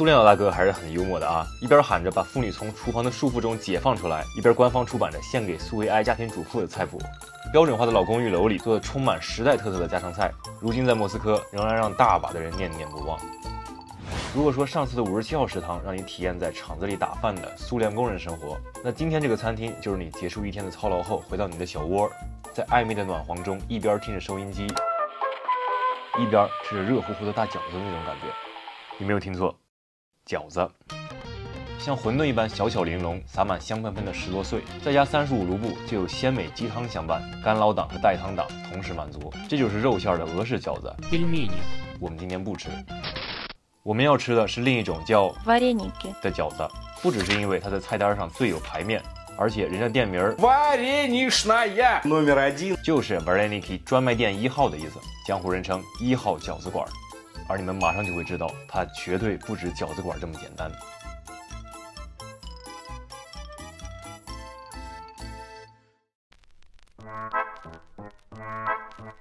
苏联老大哥还是很幽默的啊，一边喊着把妇女从厨房的束缚中解放出来，一边官方出版着献给苏维埃家庭主妇的菜谱。标准化的老公寓楼里做的充满时代特色的家常菜，如今在莫斯科仍然让大把的人念念不忘。如果说上次的57号食堂让你体验在厂子里打饭的苏联工人生活，那今天这个餐厅就是你结束一天的操劳后回到你的小窝，在暧昧的暖黄中一边听着收音机，一边吃着热乎乎的大饺子的那种感觉。你没有听错，饺子。像馄饨一般小巧玲珑，撒满香喷喷的10多碎，再加35卢布，就有鲜美鸡汤相伴，干捞党和带汤党同时满足。这就是肉馅的俄式饺子。我们今天不吃，我们要吃的是另一种叫 вареники 的饺子，不只是因为它在菜单上最有排面，而且人家店名Вареничная номер 1就是 Vareniki 专卖店1号的意思，江湖人称1号饺子馆。而你们马上就会知道，它绝对不止饺子馆这么简单。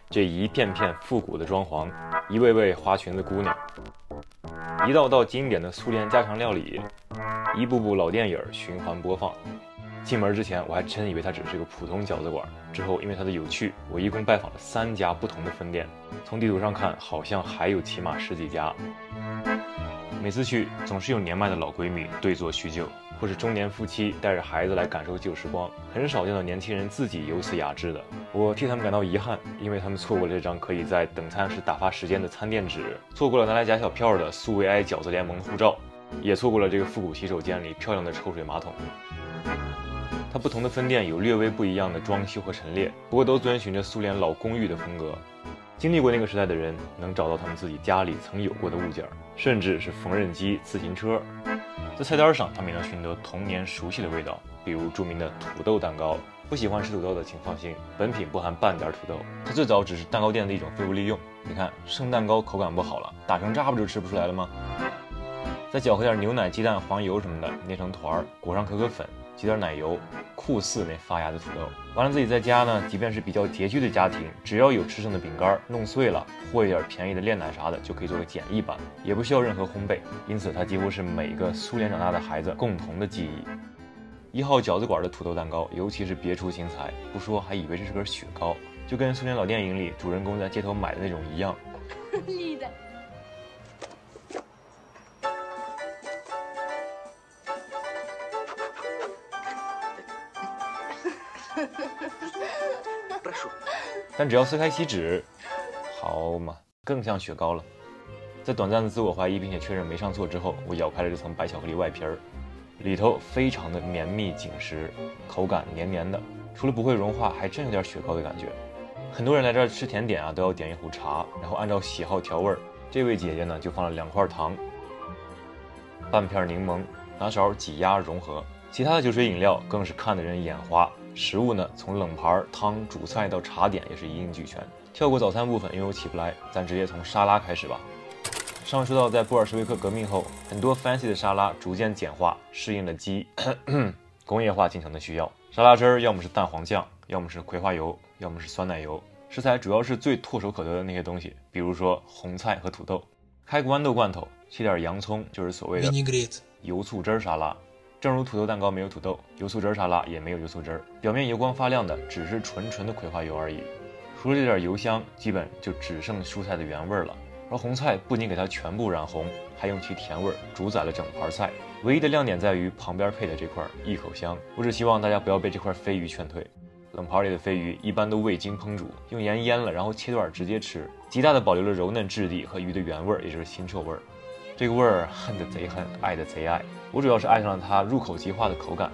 这一片片复古的装潢，一位位花裙子姑娘，一道道经典的苏联家常料理，一部部老电影循环播放。进门之前我还真以为它只是个普通饺子馆，之后因为它的有趣，我一共拜访了3家不同的分店，从地图上看好像还有起码10几家。每次去总是有年迈的老闺蜜对坐叙旧，或是中年夫妻带着孩子来感受旧时光，很少见到年轻人自己有此雅致的。我替他们感到遗憾，因为他们错过了这张可以在等餐时打发时间的餐垫纸，错过了拿来夹小票的苏维埃饺子联盟护照，也错过了这个复古洗手间里漂亮的抽水马桶。它不同的分店有略微不一样的装修和陈列，不过都遵循着苏联老公寓的风格。经历过那个时代的人能找到他们自己家里曾有过的物件，甚至是缝纫机、自行车。在菜单上他们也能寻得童年熟悉的味道，比如著名的土豆蛋糕。不喜欢吃土豆的请放心，本品不含半点土豆，它最早只是蛋糕店的一种废物利用。你看生蛋糕口感不好了，打成渣不就吃不出来了吗？再搅和点牛奶、鸡蛋、黄油什么的，捏成团，裹上可可粉，挤点奶油，酷似那发芽的土豆。完了自己在家呢，即便是比较拮据的家庭，只要有吃剩的饼干，弄碎了和一点便宜的炼奶啥的，就可以做个简易版，也不需要任何烘焙。因此它几乎是每个苏联长大的孩子共同的记忆。1号饺子馆的土豆蛋糕尤其是别出心裁，不说还以为这是根雪糕，就跟苏联老电影里主人公在街头买的那种一样。但只要撕开锡纸，好嘛，更像雪糕了。在短暂的自我怀疑并且确认没上错之后，我咬开了这层白巧克力外皮儿，里头非常的绵密紧实，口感黏黏的，除了不会融化，还真有点雪糕的感觉。很多人来这儿吃甜点啊，都要点一壶茶，然后按照喜好调味儿。这位姐姐呢，就放了2块糖，半片柠檬，拿勺挤压融合。其他的酒水饮料更是看得人眼花。食物呢，从冷盘、汤、主菜到茶点也是一应俱全。跳过早餐部分，因为我起不来，咱直接从沙拉开始吧。上面说到，在布尔什维克革命后，很多 fancy 的沙拉逐渐简化，适应了工业化进程的需要。沙拉汁儿要么是蛋黄酱，要么是葵花油，要么是酸奶油。食材主要是最唾手可得的那些东西，比如说红菜和土豆。开个豌豆罐头，切点洋葱，就是所谓的油醋汁儿沙拉。正如土豆蛋糕没有土豆，油醋汁沙拉也没有油醋汁，表面油光发亮的只是纯的葵花油而已。除了这点油香，基本就只剩蔬菜的原味了。而红菜不仅给它全部染红，还用其甜味主宰了整盘菜。唯一的亮点在于旁边配的这块一口香。我只希望大家不要被这块飞鱼劝退。冷盘里的飞鱼一般都未经烹煮，用盐腌了，然后切段直接吃，极大的保留了柔嫩质地和鱼的原味，也就是腥臭味。这个味儿恨得贼恨，爱得贼爱。我主要是爱上了它入口即化的口感。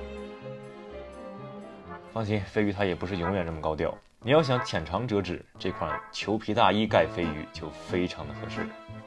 放心，飞鱼它也不是永远这么高调。你要想浅尝辄止，这款裘皮大衣盖飞鱼就非常的合适。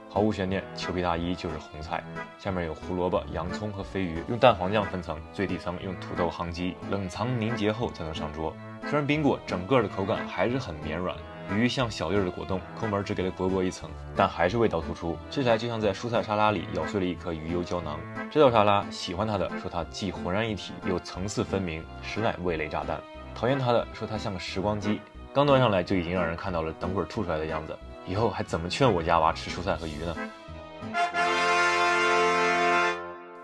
毫无悬念，裘皮大衣就是红菜，下面有胡萝卜、洋葱和飞鱼，用蛋黄酱分层，最底层用土豆夯鸡，冷藏凝结后才能上桌。虽然冰过，整个的口感还是很绵软。鱼像小粒儿的果冻，抠门只给了薄薄一层，但还是味道突出，吃起来就像在蔬菜沙拉里咬碎了一颗鱼油胶囊。这道沙拉喜欢它的说它既浑然一体又层次分明，实乃味蕾炸弹。讨厌它的说它像个时光机，刚端上来就已经让人看到了等会儿吐出来的样子。以后还怎么劝我家娃吃蔬菜和鱼呢？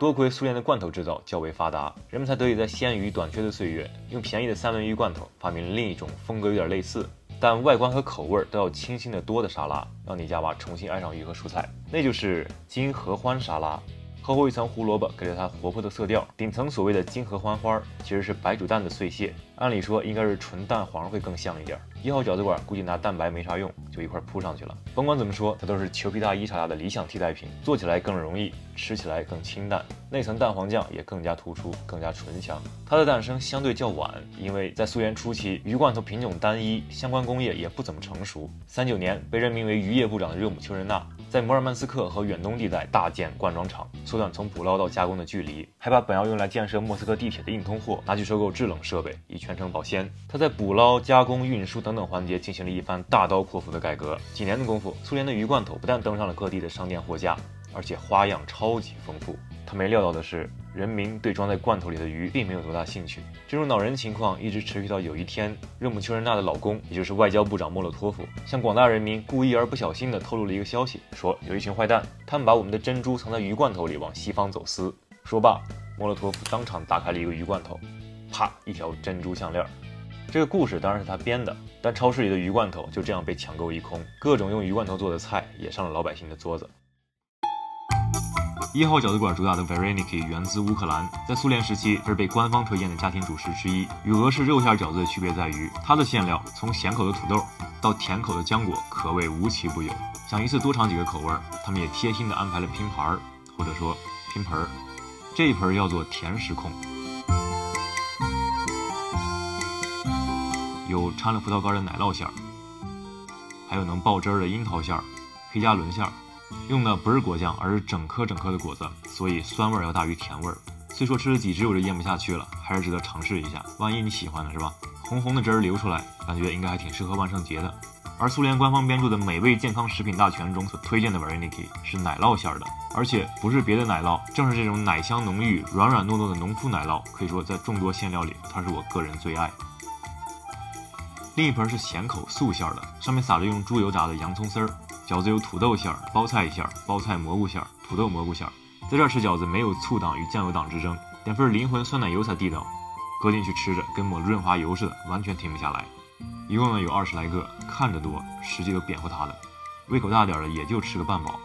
多亏苏联的罐头制造较为发达，人们才得以在鲜鱼短缺的岁月，用便宜的三文鱼罐头发明了另一种风格有点类似，但外观和口味都要清新的多的沙拉，让尼加娃重新爱上鱼和蔬菜，那就是金合欢沙拉。厚厚一层胡萝卜给了它活泼的色调，顶层所谓的金合欢花其实是白煮蛋的碎屑，按理说应该是纯蛋黄会更香一点。1号饺子馆估计拿蛋白没啥用，就一块铺上去了。甭管怎么说，它都是裘皮大伊沙拉的理想替代品，做起来更容易，吃起来更清淡，那层蛋黄酱也更加突出，更加醇香。它的诞生相对较晚，因为在苏联初期，鱼罐头品种单一，相关工业也不怎么成熟。39年，被任命为渔业部长的热姆丘仁娜在摩尔曼斯克和远东地带大建灌装厂，缩短从捕捞到加工的距离，还把本要用来建设莫斯科地铁的硬通货拿去收购制冷设备，以全程保鲜。他在捕捞、加工、运输等等环节进行了一番大刀阔斧的改革。几年的功夫，苏联的鱼罐头不但登上了各地的商店货架，而且花样超级丰富。他没料到的是，人民对装在罐头里的鱼并没有多大兴趣。这种恼人情况一直持续到有一天，热姆丘仁娜的老公，也就是外交部长莫洛托夫，向广大人民故意而不小心地透露了一个消息，说有一群坏蛋，他们把我们的珍珠藏在鱼罐头里往西方走私。说罢，莫洛托夫当场打开了一个鱼罐头，啪，一条珍珠项链。这个故事当然是他编的，但超市里的鱼罐头就这样被抢购一空，各种用鱼罐头做的菜也上了老百姓的桌子。1号饺子馆主打的 Vareniki 源自乌克兰，在苏联时期是被官方推荐的家庭主食之一。与俄式肉馅饺子的区别在于，它的馅料从咸口的土豆到甜口的浆果可谓无奇不有。想一次多尝几个口味，他们也贴心地安排了拼盘，或者说拼盆。这一盆要做甜食控，有掺了葡萄干的奶酪馅儿，还有能爆汁儿的樱桃馅儿、黑加仑馅儿。用的不是果酱，而是整颗的果子，所以酸味要大于甜味。虽说吃了几只我就咽不下去了，还是值得尝试一下，万一你喜欢的是吧？红红的汁儿流出来，感觉应该还挺适合万圣节的。而苏联官方编著的《美味健康食品大全》中所推荐的 Vareniki 是奶酪馅的，而且不是别的奶酪，正是这种奶香浓郁、软软糯糯的农夫奶酪，可以说在众多馅料里，它是我个人最爱。另一盆是咸口素馅的，上面撒着用猪油炸的洋葱丝儿。饺子有土豆馅儿、包菜馅儿、包菜蘑菇馅儿、土豆蘑菇馅儿。在这儿吃饺子没有醋党与酱油党之争，点份灵魂酸奶油才地道，搁进去吃着跟抹了润滑油似的，完全停不下来。一共呢有20来个，看着多，实际都扁乎塌的，胃口大点的也就吃个半饱。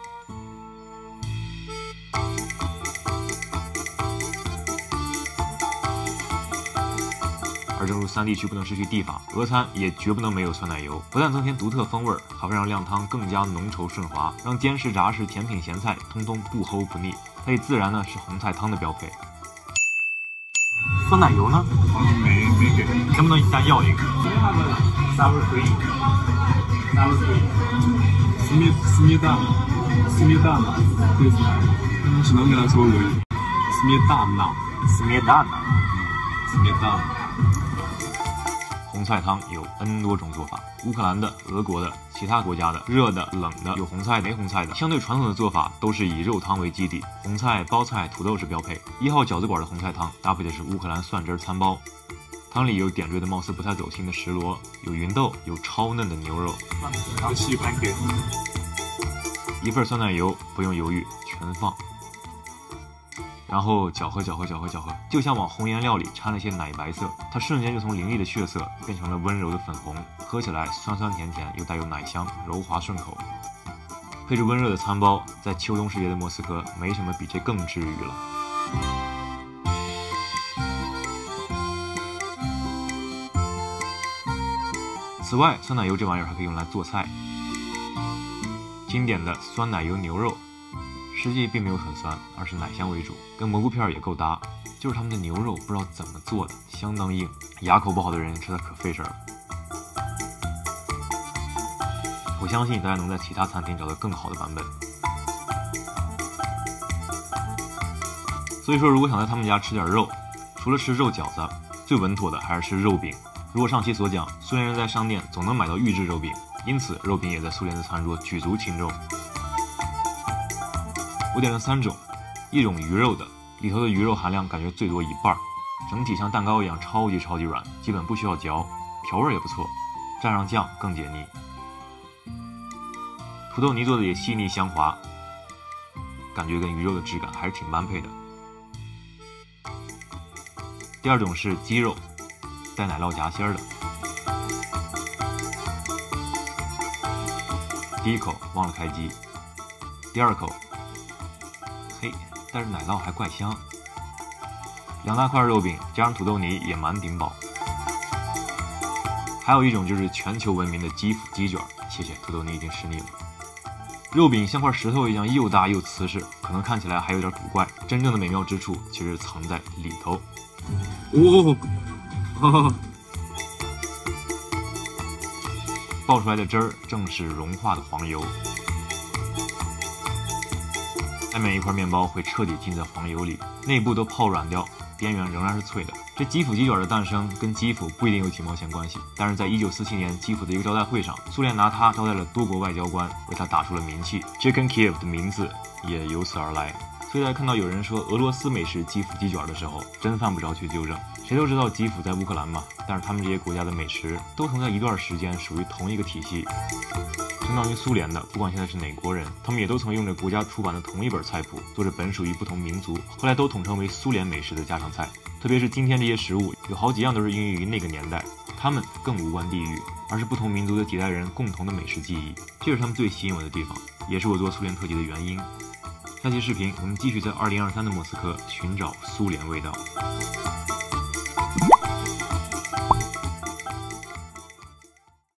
而正如3地区不能失去地法，俄餐也绝不能没有酸奶油，不但增添独特风味，还会让靓汤更加浓稠顺滑，让煎食、炸食、甜品、咸菜通通不齁不腻。它也自然呢是红菜汤的标配。酸奶油呢？没给，能不能单要一个？Sour cream， Сметана， 对，只能跟他说俄语。Сметана。红菜汤有 N 多种做法，乌克兰的、俄国的、其他国家的、热的、冷的，有红菜没红菜的。相对传统的做法都是以肉汤为基底，红菜、包菜、土豆是标配。1号饺子馆的红菜汤搭配的是乌克兰蒜汁餐包，汤里有点缀的貌似不太走心的石螺，有芸豆，有超嫩的牛肉。一份酸奶油不用犹豫，全放。然后搅和，就像往红颜料里掺了些奶白色，它瞬间就从凌厉的血色变成了温柔的粉红，喝起来酸酸甜甜，又带有奶香，柔滑顺口。配着温热的餐包，在秋冬时节的莫斯科，没什么比这更治愈了。此外，酸奶油这玩意儿还可以用来做菜。经典的酸奶油牛肉。实际并没有很酸，而是奶香为主，跟蘑菇片也够搭。就是他们的牛肉不知道怎么做的，相当硬，牙口不好的人吃它可费事儿。我相信大家能在其他餐厅找到更好的版本。所以说，如果想在他们家吃点肉，除了吃肉饺子，最稳妥的还是吃肉饼。如果上期所讲，苏联人在商店总能买到预制肉饼，因此肉饼也在苏联的餐桌举足轻重。我点了3种，一种鱼肉的，里头的鱼肉含量感觉最多1半，整体像蛋糕一样超级软，基本不需要嚼，调味也不错，蘸上酱更解腻。土豆泥做的也细腻香滑，感觉跟鱼肉的质感还是挺般配的。第二种是鸡肉，带奶酪夹心儿的。第一口忘了开机，第二口，嘿，但是奶酪还怪香。2大块肉饼加上土豆泥也蛮顶饱。还有一种就是全球闻名的基辅鸡卷，谢谢，土豆泥已经吃腻了。肉饼像块石头一样又大又瓷实，可能看起来还有点古怪，真正的美妙之处其实藏在里头。爆出来的汁儿正是融化的黄油，外面一块面包会彻底浸在黄油里，内部都泡软掉，边缘仍然是脆的。这基辅鸡卷的诞生跟基辅不一定有几毛钱关系，但是在1947年基辅的一个招待会上，苏联拿它招待了多国外交官，为它打出了名气 ，Chicken Kiev 的名字也由此而来。所以在看到有人说俄罗斯美食基辅鸡卷的时候，真犯不着去纠正。谁都知道基辅在乌克兰嘛，但是他们这些国家的美食都曾在一段时间属于同一个体系。相当于苏联的，不管现在是哪国人，他们也都曾用着国家出版的同一本菜谱，做着本属于不同民族，后来都统称为苏联美食的家常菜。特别是今天这些食物，有好几样都是孕育于那个年代，他们更无关地域，而是不同民族的几代人共同的美食记忆，这是他们最吸引我的地方，也是我做苏联特辑的原因。下期视频我们继续在2023的莫斯科寻找苏联味道。